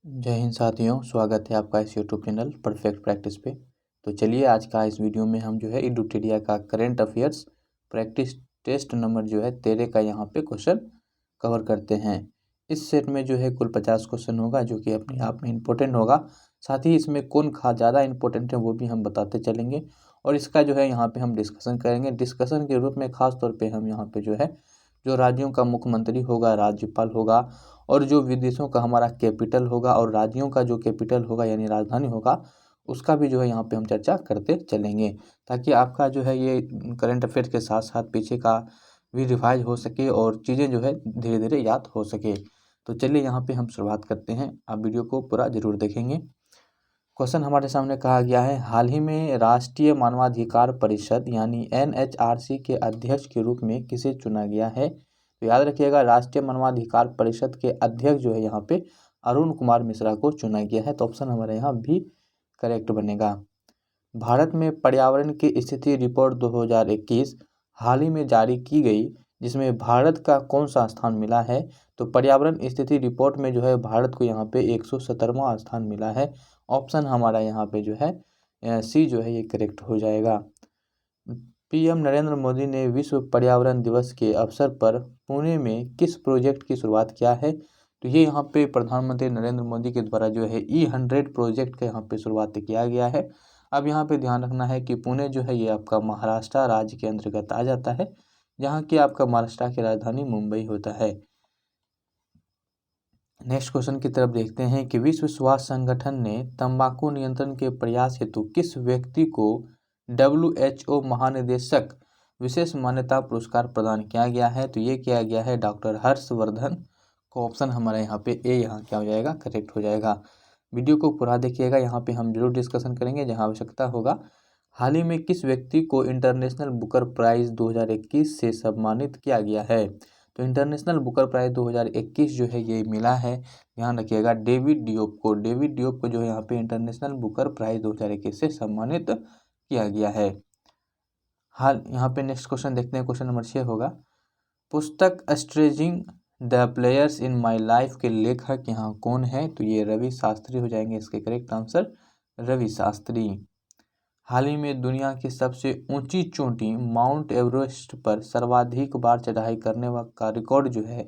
जय हिंद साथियों, स्वागत है आपका इस यूट्यूब चैनल परफेक्ट प्रैक्टिस पे। तो चलिए आज का इस वीडियो में हम जो है इडुटेरिया का current affairs practice test number जो है 13 का यहाँ पे क्वेश्चन कवर करते हैं। इस सेट में जो है कुल 50 क्वेश्चन होगा जो कि अपने आप में इम्पोर्टेंट होगा। साथ ही इसमें कौन ज़्यादा इम्पोर्टेंट है वो भी हम बताते चलेंगे और इसका जो है यहाँ पे हम डिस्कशन करेंगे। डिस्कशन के रूप में खास तौर पे हम यहाँ पे जो है जो राज्यों का मुख्यमंत्री होगा, राज्यपाल होगा और जो विदेशों का हमारा कैपिटल होगा और राज्यों का जो कैपिटल होगा यानी राजधानी होगा, उसका भी जो है यहाँ पे हम चर्चा करते चलेंगे, ताकि आपका जो है ये करंट अफेयर के साथ साथ पीछे का भी रिवाइज हो सके और चीज़ें जो है धीरे धीरे याद हो सके। तो चलिए यहाँ पे हम शुरुआत करते हैं, आप वीडियो को पूरा ज़रूर देखेंगे। क्वेश्चन हमारे सामने कहा गया है, हाल ही में राष्ट्रीय मानवाधिकार परिषद यानी NHRC के अध्यक्ष के रूप में किसे चुना गया है? तो याद रखिएगा, राष्ट्रीय मानवाधिकार परिषद के अध्यक्ष जो है यहाँ पे अरुण कुमार मिश्रा को चुना गया है। तो ऑप्शन हमारे यहाँ भी करेक्ट बनेगा। भारत में पर्यावरण की स्थिति रिपोर्ट 2021 हाल ही में जारी की गई, जिसमें भारत का कौन सा स्थान मिला है? तो पर्यावरण स्थिति रिपोर्ट में जो है भारत को यहाँ पे 117वां स्थान मिला है। ऑप्शन हमारा यहाँ पे जो है सी जो है ये करेक्ट हो जाएगा। पीएम नरेंद्र मोदी ने विश्व पर्यावरण दिवस के अवसर पर पुणे में किस प्रोजेक्ट की शुरुआत किया है? तो ये यहाँ पे प्रधानमंत्री नरेंद्र मोदी के द्वारा जो है E100 प्रोजेक्ट का यहाँ पे शुरुआत किया गया है। अब यहाँ पे ध्यान रखना है कि पुणे जो है ये आपका महाराष्ट्र राज्य के अंतर्गत आ जाता है, जहाँ की आपका महाराष्ट्र की राजधानी मुंबई होता है। नेक्स्ट क्वेश्चन की तरफ देखते हैं कि विश्व स्वास्थ्य संगठन ने तंबाकू नियंत्रण के प्रयास हेतु किस व्यक्ति को WHO महानिदेशक विशेष मान्यता पुरस्कार प्रदान किया गया है? तो ये किया गया है डॉक्टर हर्षवर्धन को। ऑप्शन हमारा यहाँ पे ए यहाँ क्या हो जाएगा, करेक्ट हो जाएगा। वीडियो को पूरा देखिएगा, यहाँ पे हम जरूर डिस्कशन करेंगे जहाँ आवश्यकता होगा। हाल ही में किस व्यक्ति को इंटरनेशनल बुकर प्राइज 2021 से सम्मानित किया गया है? तो इंटरनेशनल बुकर प्राइज 2021 जो है ये मिला है, ध्यान रखिएगा, डेविड डियोप को। डेविड डियोप को जो है यहाँ पे इंटरनेशनल बुकर प्राइज 2021 से सम्मानित किया गया है। हाल यहाँ पे नेक्स्ट क्वेश्चन देखते हैं, क्वेश्चन नंबर 6 होगा। पुस्तक स्ट्रेजिंग the players in my life के लेखक यहाँ कौन है? तो ये रवि शास्त्री हो जाएंगे, इसके करेक्ट आंसर रवि शास्त्री। हाल ही में दुनिया की सबसे ऊंची चोटी माउंट एवरेस्ट पर सर्वाधिक बार चढ़ाई करने का रिकॉर्ड जो है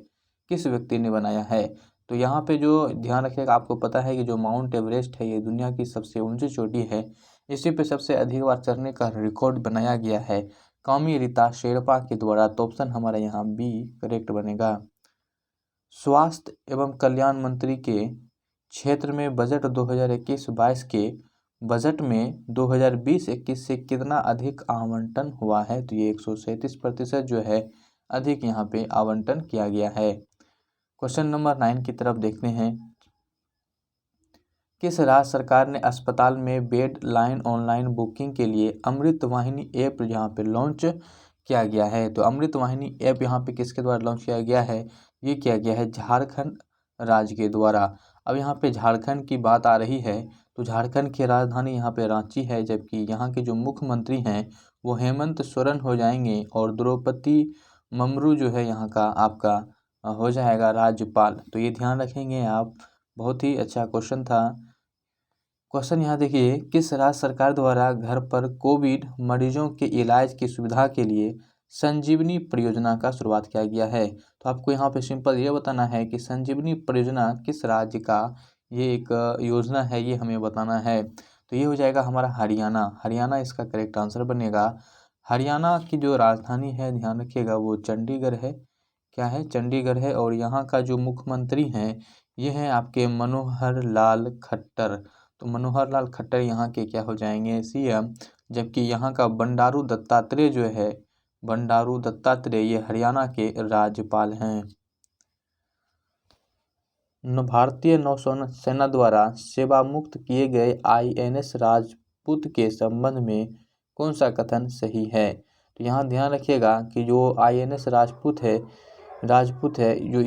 किस व्यक्ति ने बनाया है? तो यहाँ पे जो ध्यान रखिएगा, आपको पता है कि जो माउंट एवरेस्ट है ये दुनिया की सबसे ऊंची चोटी है, इसी पे सबसे अधिक बार चढ़ने का रिकॉर्ड बनाया गया है कामी रीता शेरपा के द्वारा। तो ऑप्शन हमारा यहाँ बी करेक्ट बनेगा। स्वास्थ्य एवं कल्याण मंत्री के क्षेत्र में बजट 2021-22 के बजट में 2020-21 से कितना अधिक आवंटन हुआ है? तो ये 137% जो है अधिक यहाँ पे आवंटन किया गया है। क्वेश्चन नंबर 9 की तरफ देखते हैं, किस राज्य सरकार ने अस्पताल में बेड लाइन ऑनलाइन बुकिंग के लिए अमृत वाहिनी ऐप यहाँ पे लॉन्च किया गया है? तो अमृत वाहिनी ऐप यहाँ पे किसके द्वारा लॉन्च किया गया है? ये किया गया है झारखंड राज्य के द्वारा। अब यहाँ पे झारखंड की बात आ रही है तो झारखंड की राजधानी यहाँ पे रांची है, जबकि यहाँ के जो मुख्यमंत्री हैं वो हेमंत सोरेन हो जाएंगे और द्रौपदी मुर्मू जो है यहाँ का आपका हो जाएगा राज्यपाल। तो ये ध्यान रखेंगे आप, बहुत ही अच्छा क्वेश्चन था। क्वेश्चन यहाँ देखिए, किस राज्य सरकार द्वारा घर पर कोविड मरीजों के इलाज की सुविधा के लिए संजीवनी परियोजना का शुरुआत किया गया है? तो आपको यहाँ पे सिंपल ये बताना है कि संजीवनी परियोजना किस राज्य का ये एक योजना है, ये हमें बताना है। तो ये हो जाएगा हमारा हरियाणा। हरियाणा इसका करेक्ट आंसर बनेगा। हरियाणा की जो राजधानी है ध्यान रखिएगा वो चंडीगढ़ है। क्या है? चंडीगढ़ है। और यहाँ का जो मुख्यमंत्री हैं ये हैं आपके मनोहर लाल खट्टर। तो मनोहर लाल खट्टर यहाँ के क्या हो जाएंगे? CM। जबकि यहाँ का बंडारू दत्तात्रेय जो है, बंडारू दत्तात्रेय ये हरियाणा के राज्यपाल हैं। भारतीय नौसेना द्वारा सेवा मुक्त किए गए INS राजपूत के संबंध में कौन सा कथन सही है? तो यहाँ ध्यान रखिएगा कि जो INS राजपूत है जो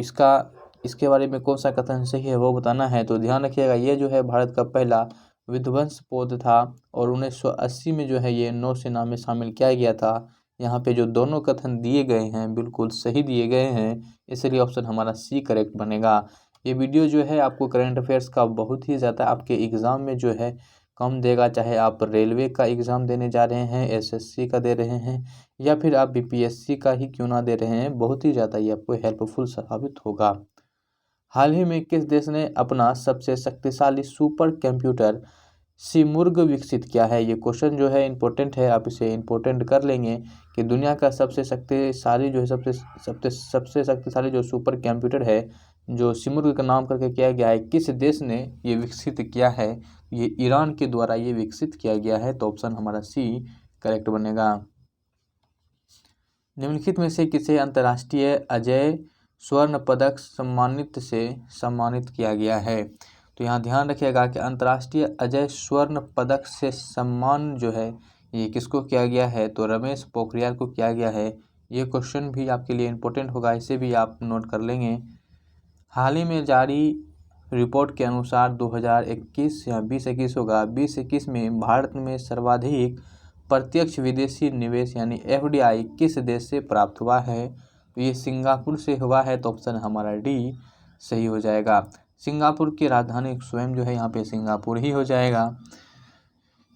इसके बारे में कौन सा कथन सही है वो बताना है। तो ध्यान रखिएगा, ये जो है भारत का पहला विध्वंस पोत था और 1980 में जो है ये नौसेना में शामिल किया गया था। यहाँ पे जो दोनों कथन दिए गए हैं बिल्कुल सही दिए गए हैं, इसलिए ऑप्शन हमारा सी करेक्ट बनेगा। ये वीडियो जो है आपको करंट अफेयर्स का बहुत ही ज़्यादा आपके एग्ज़ाम में जो है कम देगा, चाहे आप रेलवे का एग्ज़ाम देने जा रहे हैं, एसएससी का दे रहे हैं, या फिर आप बीपीएससी का ही क्यों ना दे रहे हैं, बहुत ही ज़्यादा ये आपको हेल्पफुल साबित होगा। हाल ही में किस देश ने अपना सबसे शक्तिशाली सुपर कंप्यूटर सिमुर्ग विकसित किया है? ये क्वेश्चन जो है इम्पोर्टेंट है, आप इसे इम्पोर्टेंट कर लेंगे कि दुनिया का सबसे शक्तिशाली जो है सबसे शक्तिशाली जो सुपर कंप्यूटर है, जो सिमुर्ग का नाम करके किया गया है, किस देश ने ये विकसित किया है? ये ईरान के द्वारा ये विकसित किया गया है। तो ऑप्शन हमारा सी करेक्ट बनेगा। निम्नलिखित में से किसे अंतर्राष्ट्रीय अजय स्वर्ण पदक सम्मानित किया गया है? तो यहाँ ध्यान रखिएगा कि अंतर्राष्ट्रीय अजय स्वर्ण पदक से सम्मान जो है ये किसको किया गया है? तो रमेश पोखरियाल को किया गया है। ये क्वेश्चन भी आपके लिए इम्पोर्टेंट होगा, इसे भी आप नोट कर लेंगे। हाल ही में जारी रिपोर्ट के अनुसार 2021 या 2021 होगा, 2021 में भारत में सर्वाधिक प्रत्यक्ष विदेशी निवेश यानी एफडीआई किस देश से प्राप्त हुआ है? तो ये सिंगापुर से हुआ है। तो ऑप्शन हमारा डी सही हो जाएगा। सिंगापुर की राजधानी स्वयं जो है यहाँ पे सिंगापुर ही हो जाएगा,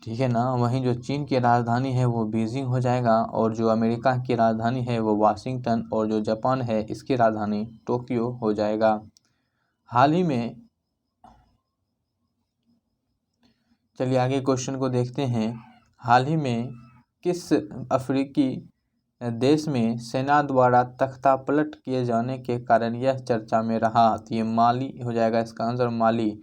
ठीक है ना। वहीं जो चीन की राजधानी है वो बीजिंग हो जाएगा, और जो अमेरिका की राजधानी है वो वाशिंगटन, और जो जापान है इसकी राजधानी टोक्यो हो जाएगा। हाल ही में चलिए आगे क्वेश्चन को देखते हैं। हाल ही में किस अफ्रीकी देश में सेना द्वारा तख्ता पलट किए जाने के कारण यह चर्चा में रहा? तो ये माली हो जाएगा, इसका आंसर माली।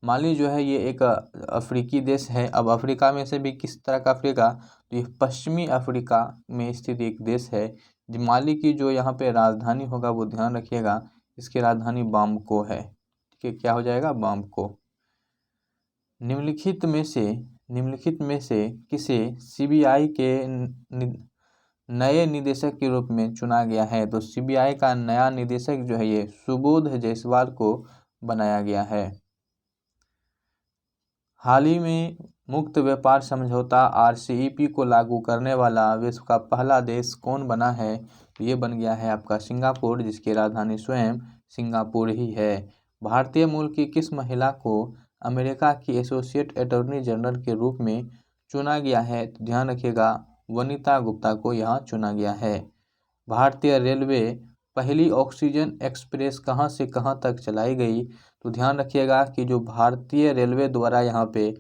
माली जो है ये एक अफ्रीकी देश है। अब अफ्रीका में से भी किस तरह का अफ्रीका? तो ये पश्चिमी अफ्रीका में स्थित एक देश है। माली की जो यहाँ पे राजधानी होगा वो ध्यान रखिएगा, इसकी राजधानी बामको है, ठीक है। क्या हो जाएगा? बामको। निम्नलिखित में से किसे सीबीआई के नए निदेशक के रूप में चुना गया है? तो सीबीआई का नया निदेशक जो है ये सुबोध जायसवाल को बनाया गया है। हाल ही में मुक्त व्यापार समझौता आरसीईपी को लागू करने वाला विश्व का पहला देश कौन बना है? तो ये बन गया है आपका सिंगापुर, जिसकी राजधानी स्वयं सिंगापुर ही है। भारतीय मूल की किस महिला को अमेरिका की एसोसिएट अटॉर्नी जनरल के रूप में चुना गया है? तो ध्यान रखिएगा, वनिता गुप्ता को यहाँ चुना गया है। भारतीय रेलवे पहली ऑक्सीजन एक्सप्रेस कहाँ से कहाँ तक चलाई गई? तो ध्यान रखिएगा कि जो भारतीय रेलवे द्वारा यहाँ पे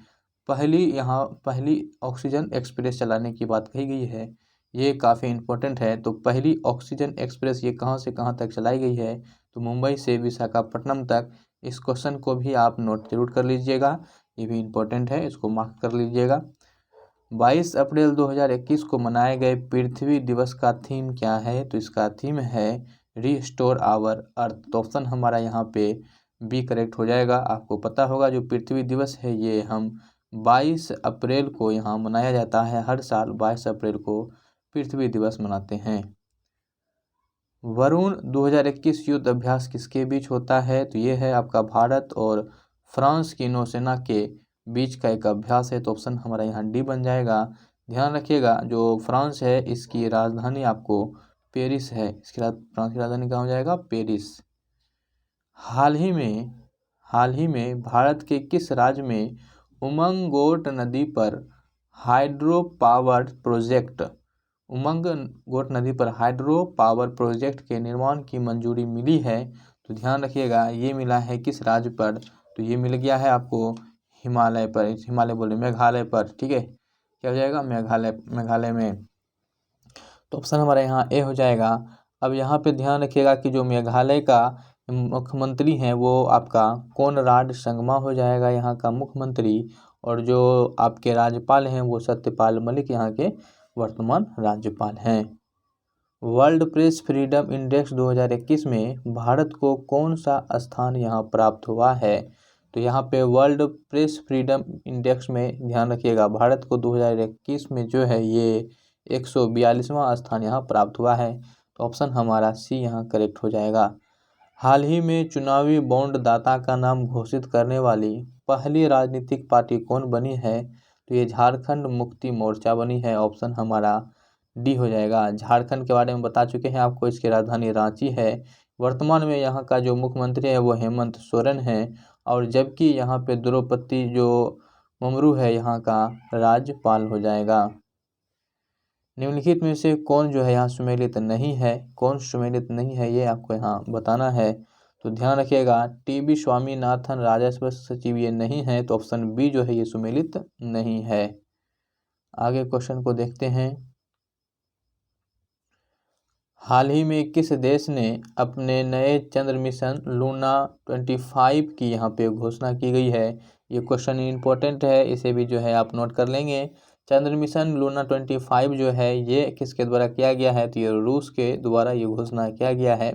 पहली ऑक्सीजन एक्सप्रेस चलाने की बात कही गई है, ये काफ़ी इम्पोर्टेंट है। तो पहली ऑक्सीजन एक्सप्रेस ये कहाँ से कहाँ तक चलाई गई है? तो मुंबई से विशाखापट्टनम तक। इस क्वेश्चन को भी आप नोट जरूर कर लीजिएगा, ये भी इम्पोर्टेंट है, इसको मार्क कर लीजिएगा। 22 अप्रैल 2021 को मनाए गए पृथ्वी दिवस का थीम क्या है? तो इसका थीम है रीस्टोर आवर अर्थ। तो ऑप्शन हमारा यहाँ पे बी करेक्ट हो जाएगा। आपको पता होगा जो पृथ्वी दिवस है ये हम 22 अप्रैल को यहाँ मनाया जाता है, हर साल 22 अप्रैल को पृथ्वी दिवस मनाते हैं। वरुण 2021 युद्ध अभ्यास किसके बीच होता है? तो ये है आपका भारत और फ्रांस की नौसेना के बीच का एक अभ्यास है। तो ऑप्शन हमारा यहाँ डी बन जाएगा। ध्यान रखिएगा जो फ्रांस है इसकी राजधानी आपको पेरिस है, फ्रांस की राजधानी कहाँ हो जाएगा? पेरिस। हाल ही में भारत के किस राज्य में उमंगोट नदी पर हाइड्रो पावर प्रोजेक्ट के निर्माण की मंजूरी मिली है? तो ध्यान रखिएगा ये मिला है किस राज्य पर? तो ये मिल गया है आपको मेघालय पर, ठीक है। क्या हो जाएगा? मेघालय में। तो ऑप्शन हमारा यहाँ ए हो जाएगा। अब यहाँ पे ध्यान रखिएगा कि जो मेघालय का मुख्यमंत्री हैं वो आपका कोनराड संगमा हो जाएगा यहाँ का मुख्यमंत्री, और जो आपके राज्यपाल हैं वो सत्यपाल मलिक यहाँ के वर्तमान राज्यपाल हैं। वर्ल्ड प्रेस फ्रीडम इंडेक्स 2021 में भारत को कौन सा स्थान यहाँ प्राप्त हुआ है? तो यहाँ पे वर्ल्ड प्रेस फ्रीडम इंडेक्स में ध्यान रखिएगा भारत को 2021 में जो है ये 142वां स्थान यहाँ प्राप्त हुआ है। तो ऑप्शन हमारा सी यहाँ करेक्ट हो जाएगा। हाल ही में चुनावी बॉन्ड दाता का नाम घोषित करने वाली पहली राजनीतिक पार्टी कौन बनी है? तो ये झारखंड मुक्ति मोर्चा बनी है। ऑप्शन हमारा डी हो जाएगा। झारखंड के बारे में बता चुके हैं आपको, इसकी राजधानी रांची है। वर्तमान में यहाँ का जो मुख्यमंत्री है वो हेमंत सोरेन है, और जबकि यहाँ पे द्रौपदी जो मुर्मू है यहाँ का राज्यपाल हो जाएगा। निम्नलिखित में से कौन जो है यहाँ सुमेलित नहीं है, कौन सुमेलित नहीं है ये आपको यहाँ बताना है। तो ध्यान रखिएगा, टीबी स्वामीनाथन राजस्व सचिव ये नहीं है, तो ऑप्शन बी जो है ये सुमेलित नहीं है। आगे क्वेश्चन को देखते हैं। हाल ही में किस देश ने अपने नए चंद्र मिशन लूना 25 की यहाँ पे घोषणा की गई है। ये क्वेश्चन इंपॉर्टेंट है, इसे भी जो है आप नोट कर लेंगे। चंद्र मिशन लूना 25 जो है ये किसके द्वारा किया गया है, तो ये रूस के द्वारा ये घोषणा किया गया है।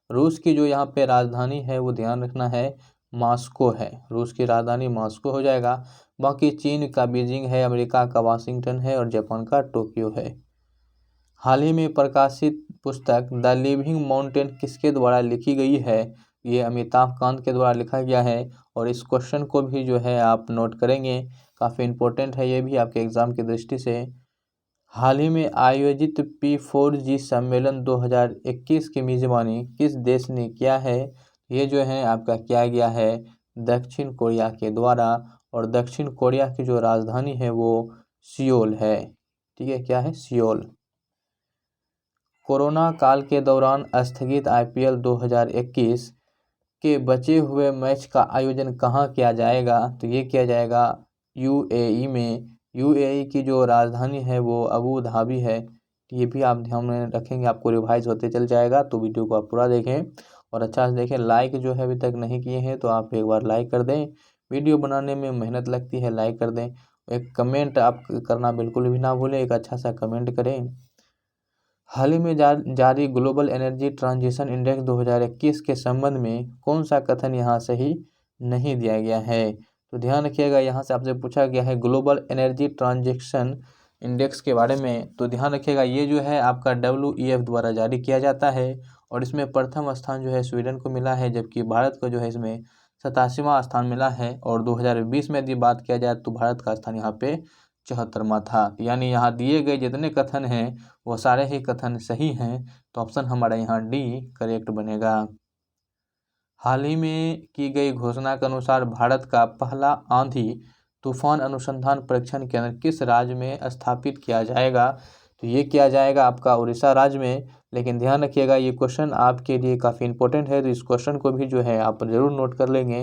रूस की जो यहाँ पे राजधानी है वो ध्यान रखना है मॉस्को है, रूस की राजधानी मॉस्को हो जाएगा। बाकी चीन का बीजिंग है, अमेरिका का वाशिंगटन है और जापान का टोक्यो है। हाल ही में प्रकाशित पुस्तक द लिविंग माउंटेन किसके द्वारा लिखी गई है, ये अमिताभ कांत के द्वारा लिखा गया है। और इस क्वेश्चन को भी जो है आप नोट करेंगे, काफ़ी इम्पोर्टेंट है ये भी आपके एग्जाम की दृष्टि से। हाल ही में आयोजित P4G सम्मेलन 2021 की मेजबानी किस देश ने किया है, ये जो है आपका किया गया है दक्षिण कोरिया के द्वारा, और दक्षिण कोरिया की जो राजधानी है वो सियोल है। ठीक है, क्या है, सियोल। कोरोना काल के दौरान स्थगित IPL 2021 के बचे हुए मैच का आयोजन कहाँ किया जाएगा, तो ये किया जाएगा UAE में। UAE की जो राजधानी है वो अबू धाबी है। ये भी आप ध्यान में रखेंगे, आपको रिवाइज होते चल जाएगा, तो वीडियो को आप पूरा देखें और अच्छा से देखें। लाइक जो है अभी तक नहीं किए हैं तो आप एक बार लाइक कर दें, वीडियो बनाने में मेहनत लगती है, लाइक कर दें। एक कमेंट आप करना बिल्कुल भी ना भूलें, एक अच्छा सा कमेंट करें। हाल ही में जारी ग्लोबल एनर्जी ट्रांजिशन इंडेक्स 2021 के संबंध में कौन सा कथन यहाँ सही नहीं दिया गया है, तो ध्यान रखिएगा, यहाँ से आपसे पूछा गया है ग्लोबल एनर्जी ट्रांजिशन इंडेक्स के बारे में। तो ध्यान रखिएगा, ये जो है आपका WEF द्वारा जारी किया जाता है और इसमें प्रथम स्थान जो है स्वीडन को मिला है, जबकि भारत को जो है इसमें 87वां स्थान मिला है। और 2020 में यदि बात किया जाए तो भारत का स्थान यहाँ पे 74वां था। यानी यहाँ दिए गए जितने कथन हैं वो सारे ही कथन सही हैं, तो ऑप्शन हमारा यहाँ डी करेक्ट बनेगा। हाल ही में की गई घोषणा के अनुसार भारत का पहला आंधी तूफान अनुसंधान परीक्षण केंद्र किस राज्य में स्थापित किया जाएगा, तो ये किया जाएगा आपका उड़ीसा राज्य में। लेकिन ध्यान रखिएगा, ये क्वेश्चन आपके लिए काफ़ी इंपॉर्टेंट है, तो इस क्वेश्चन को भी जो है आप जरूर नोट कर लेंगे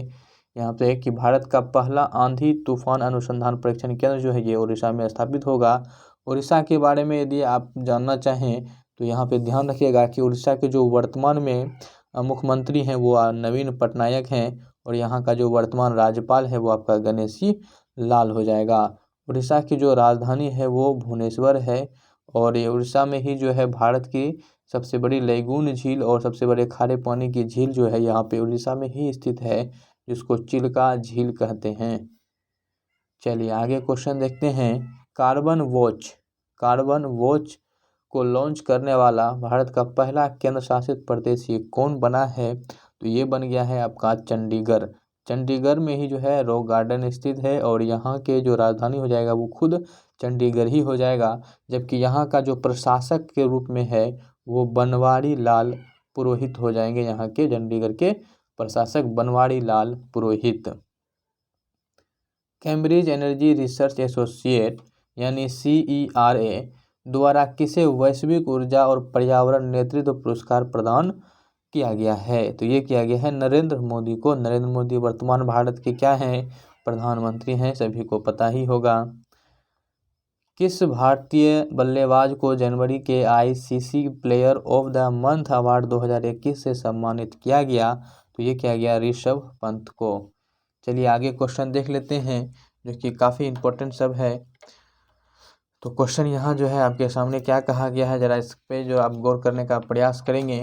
यहाँ पे कि भारत का पहला आंधी तूफान अनुसंधान परीक्षण केंद्र जो है ये उड़ीसा में स्थापित होगा। उड़ीसा के बारे में यदि आप जानना चाहें तो यहाँ पे ध्यान रखिएगा कि उड़ीसा के जो वर्तमान में मुख्यमंत्री हैं वो नवीन पटनायक हैं, और यहाँ का जो वर्तमान राज्यपाल है वो आपका गणेशी लाल हो जाएगा। उड़ीसा की जो राजधानी है वो भुवनेश्वर है, और ये उड़ीसा में ही जो है भारत की सबसे बड़ी लैगून झील और सबसे बड़े खारे पानी की झील जो है यहाँ पे उड़ीसा में ही स्थित है, जिसको चिल्का झील कहते हैं। चलिए आगे क्वेश्चन देखते हैं। कार्बन वॉच को लॉन्च करने वाला भारत का पहला केंद्र शासित प्रदेश ये कौन बना है, तो ये बन गया है आपका चंडीगढ़। चंडीगढ़ में ही जो है रॉक गार्डन स्थित है, और यहाँ के जो राजधानी हो जाएगा वो खुद चंडीगढ़ ही हो जाएगा। जबकि यहाँ का जो प्रशासक के रूप में है वो बनवारी लाल पुरोहित हो जाएंगे, यहाँ के चंडीगढ़ के प्रशासक बनवारी लाल पुरोहित। कैम्ब्रिज एनर्जी रिसर्च एसोसिएट यानी CERA द्वारा किसे वैश्विक ऊर्जा और पर्यावरण नेतृत्व पुरस्कार प्रदान किया गया है, तो ये किया गया है नरेंद्र मोदी को। नरेंद्र मोदी वर्तमान भारत के क्या हैं, प्रधानमंत्री हैं, सभी को पता ही होगा। किस भारतीय बल्लेबाज को जनवरी के ICC player of the month award 2021 से सम्मानित किया गया, तो ये किया गया ऋषभ पंत को। चलिए आगे क्वेश्चन देख लेते हैं जो कि काफ़ी इंपॉर्टेंट सब है। तो क्वेश्चन यहाँ जो है आपके सामने क्या कहा गया है, ज़रा इस पे जो आप गौर करने का प्रयास करेंगे।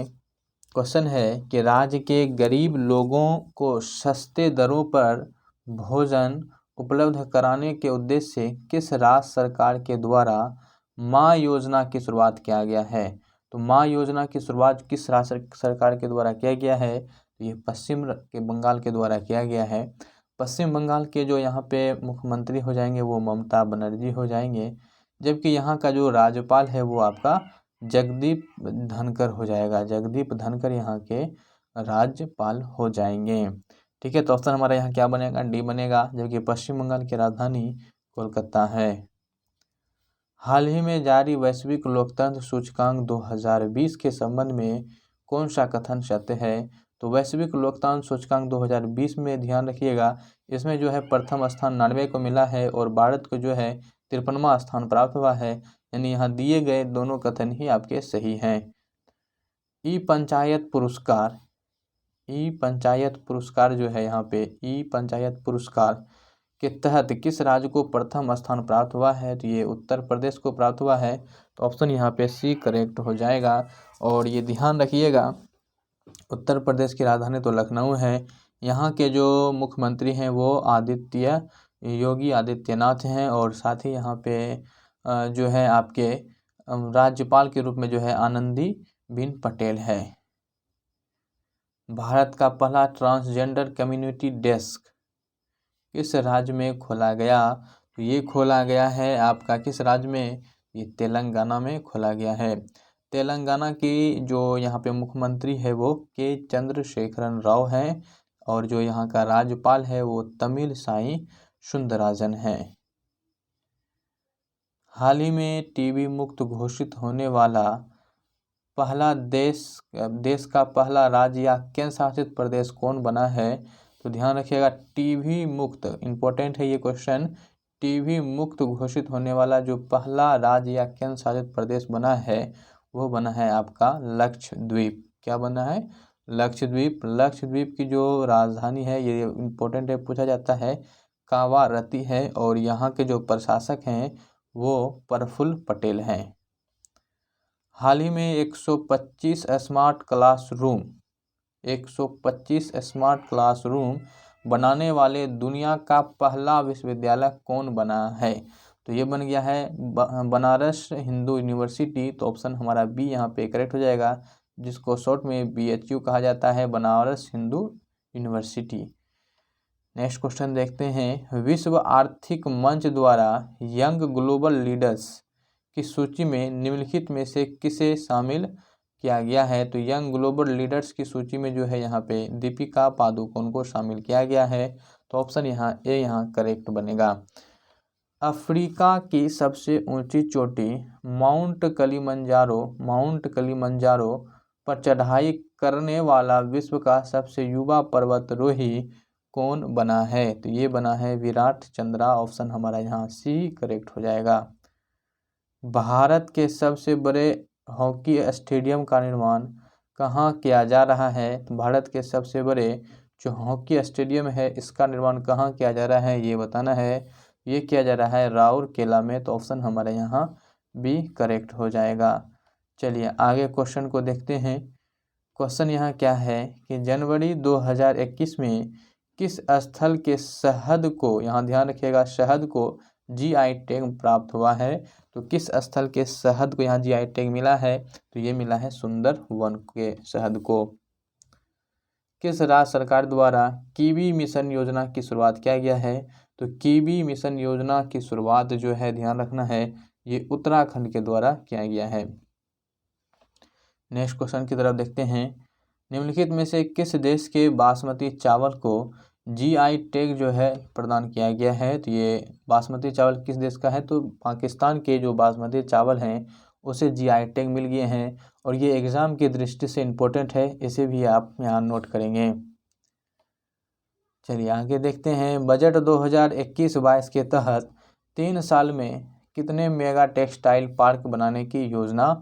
क्वेश्चन है कि राज्य के गरीब लोगों को सस्ते दरों पर भोजन उपलब्ध कराने के उद्देश्य से किस राज्य सरकार के द्वारा माँ योजना की शुरुआत किया गया है, तो माँ योजना की शुरुआत किस राज्य सरकार के द्वारा किया गया है, तो ये पश्चिम के बंगाल के द्वारा किया गया है। पश्चिम बंगाल के जो यहाँ पे मुख्यमंत्री हो जाएंगे वो ममता बनर्जी हो जाएंगे, जबकि यहाँ का जो राज्यपाल है वो आपका जगदीप धनखड़ हो जाएगा, जगदीप धनखड़ यहाँ के राज्यपाल हो जाएंगे। ठीक है, तो ऑप्शन हमारा यहाँ क्या बनेगा, डी बनेगा, जबकि पश्चिम बंगाल की राजधानी कोलकाता है। हाल ही में जारी वैश्विक लोकतंत्र सूचकांक 2020 के संबंध में कौन सा कथन सत्य है? तो वैश्विक लोकतंत्र सूचकांक 2020 में ध्यान रखिएगा, इसमें जो है प्रथम स्थान 99 को मिला है और भारत को जो है 53वां स्थान प्राप्त हुआ है। यानी यहाँ दिए गए दोनों कथन ही आपके सही हैं। ई पंचायत पुरस्कार जो है यहाँ पे ई पंचायत पुरस्कार के तहत किस राज्य को प्रथम स्थान प्राप्त हुआ है? तो ये उत्तर प्रदेश को प्राप्त हुआ है। तो ऑप्शन यहाँ पे सी करेक्ट हो जाएगा। और ये ध्यान रखिएगा, उत्तर प्रदेश की राजधानी तो लखनऊ है। यहाँ के जो मुख्यमंत्री हैं वो योगी आदित्यनाथ हैं और साथ ही यहाँ पे जो है आपके राज्यपाल के रूप में जो है आनंदीबेन पटेल है। भारत का पहला ट्रांसजेंडर कम्युनिटी डेस्क किस राज्य में खोला गया? तो ये खोला गया है आपका किस राज्य में? ये तेलंगाना में खोला गया है। तेलंगाना की जो यहाँ पे मुख्यमंत्री है वो के चंद्रशेखरन राव हैं और जो यहाँ का राज्यपाल है वो तमिलसाई सुंदरराजन है। हाल ही में टीबी मुक्त घोषित होने वाला पहला देश का पहला राज्य या केंद्र शासित प्रदेश कौन बना है? तो ध्यान रखिएगा, टीबी मुक्त इंपॉर्टेंट है ये क्वेश्चन। टीबी मुक्त घोषित होने वाला जो पहला राज्य या केंद्र शासित प्रदेश बना है वो बना है आपका लक्षद्वीप। क्या बना है? लक्षद्वीप। लक्षद्वीप की जो राजधानी है, ये इंपॉर्टेंट है, पूछा जाता है, कावारती है और यहाँ के जो प्रशासक हैं वो प्रफुल्ल पटेल हैं। हाल ही में 125 स्मार्ट क्लासरूम बनाने वाले दुनिया का पहला विश्वविद्यालय कौन बना है? तो ये बन गया है बनारस हिंदू यूनिवर्सिटी। तो ऑप्शन हमारा बी यहाँ पे करेक्ट हो जाएगा, जिसको शॉर्ट में BHU कहा जाता है, Banaras Hindu university. Next question देखते हैं, विश्व आर्थिक मंच द्वारा यंग ग्लोबल लीडर्स की सूची में निम्नलिखित में से किसे शामिल किया गया है? तो यंग ग्लोबल लीडर्स की सूची में जो है यहाँ पे दीपिका पादुकोण को शामिल किया गया है। तो ऑप्शन यहाँ ए यहाँ करेक्ट बनेगा। अफ्रीका की सबसे ऊंची चोटी माउंट कलिमंजारो पर चढ़ाई करने वाला विश्व का सबसे युवा पर्वतारोही कौन बना है? तो ये बना है विराट चंद्रा। ऑप्शन हमारा यहाँ सी करेक्ट हो जाएगा। भारत के सबसे बड़े हॉकी स्टेडियम का निर्माण कहाँ किया जा रहा है? तो भारत के सबसे बड़े जो हॉकी स्टेडियम है इसका निर्माण कहाँ किया जा रहा है ये बताना है। ये किया जा रहा है राउरकेला में। तो ऑप्शन हमारे यहाँ बी करेक्ट हो जाएगा। चलिए आगे क्वेश्चन को देखते हैं। क्वेश्चन यहाँ क्या है कि जनवरी 2021 में किस स्थल के शहद को, यहाँ ध्यान रखिएगा, शहद को GI टैग प्राप्त हुआ है? तो किस स्थल के शहद को यहाँ GI टैग मिला है? तो ये मिला है सुंदरवन के शहद को। किस राज्य सरकार द्वारा कीवी मिशन योजना की शुरुआत किया गया है? तो कीवी मिशन योजना की शुरुआत जो है, ध्यान रखना है, ये उत्तराखंड के द्वारा किया गया है। नेक्स्ट क्वेश्चन की तरफ देखते हैं, निम्नलिखित में से किस देश के बासमती चावल को GI टैग जो है प्रदान किया गया है? तो ये बासमती चावल किस देश का है? तो पाकिस्तान के जो बासमती चावल हैं उसे GI टैग मिल गए हैं और ये एग्जाम की दृष्टि से इम्पोर्टेंट है, इसे भी आप यहाँ नोट करेंगे। चलिए आगे देखते हैं, बजट 2021-22 के तहत 3 साल में कितने मेगा टेक्सटाइल पार्क बनाने की योजना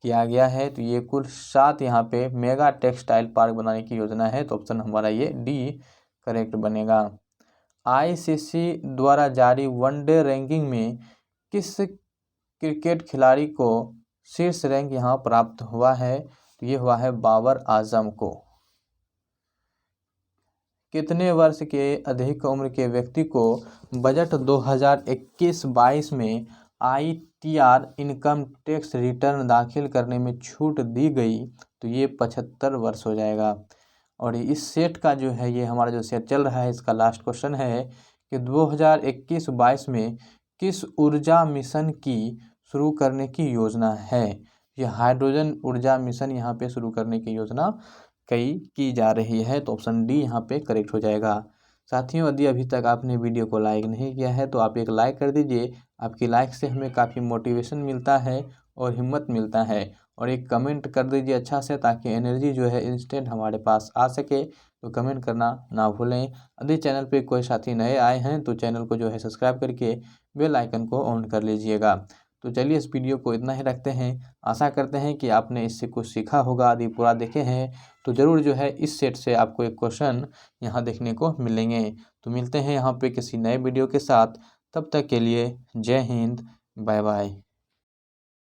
किया गया है? तो ये कुल 7 यहाँ पे मेगा टेक्सटाइल पार्क बनाने की योजना है। तो ऑप्शन हमारा ये डी करेक्ट बनेगा। ICC द्वारा जारी वनडे रैंकिंग में किस क्रिकेट खिलाड़ी को शीर्ष रैंक यहाँ प्राप्त हुआ है? तो ये हुआ है बाबर आजम को। कितने वर्ष के अधिक उम्र के व्यक्ति को बजट 2021-22 में ITR इनकम टैक्स रिटर्न दाखिल करने में छूट दी गई? तो ये 75 वर्ष हो जाएगा। और इस सेट का जो है, ये हमारा जो सेट चल रहा है, इसका लास्ट क्वेश्चन है कि 2021-22 में किस ऊर्जा मिशन की शुरू करने की योजना है? ये हाइड्रोजन ऊर्जा मिशन यहाँ पे शुरू करने की योजना की जा रही है। तो ऑप्शन डी यहाँ पे करेक्ट हो जाएगा। साथियों, यदि अभी तक आपने वीडियो को लाइक नहीं किया है तो आप एक लाइक कर दीजिए। आपकी लाइक से हमें काफ़ी मोटिवेशन मिलता है और हिम्मत मिलता है। और एक कमेंट कर दीजिए अच्छा से, ताकि एनर्जी जो है इंस्टेंट हमारे पास आ सके। तो कमेंट करना ना भूलें। यदि चैनल पे कोई साथी नए आए हैं तो चैनल को जो है सब्सक्राइब करके बेल आइकन को ऑन कर लीजिएगा। तो चलिए इस वीडियो को इतना ही रखते हैं। आशा करते हैं कि आपने इससे कुछ सीखा होगा। यदि पूरा देखे हैं तो ज़रूर जो है इस सेट से आपको एक क्वेश्चन यहाँ देखने को मिलेंगे। तो मिलते हैं यहाँ पे किसी नए वीडियो के साथ। तब तक के लिए जय हिंद, बाय बाय।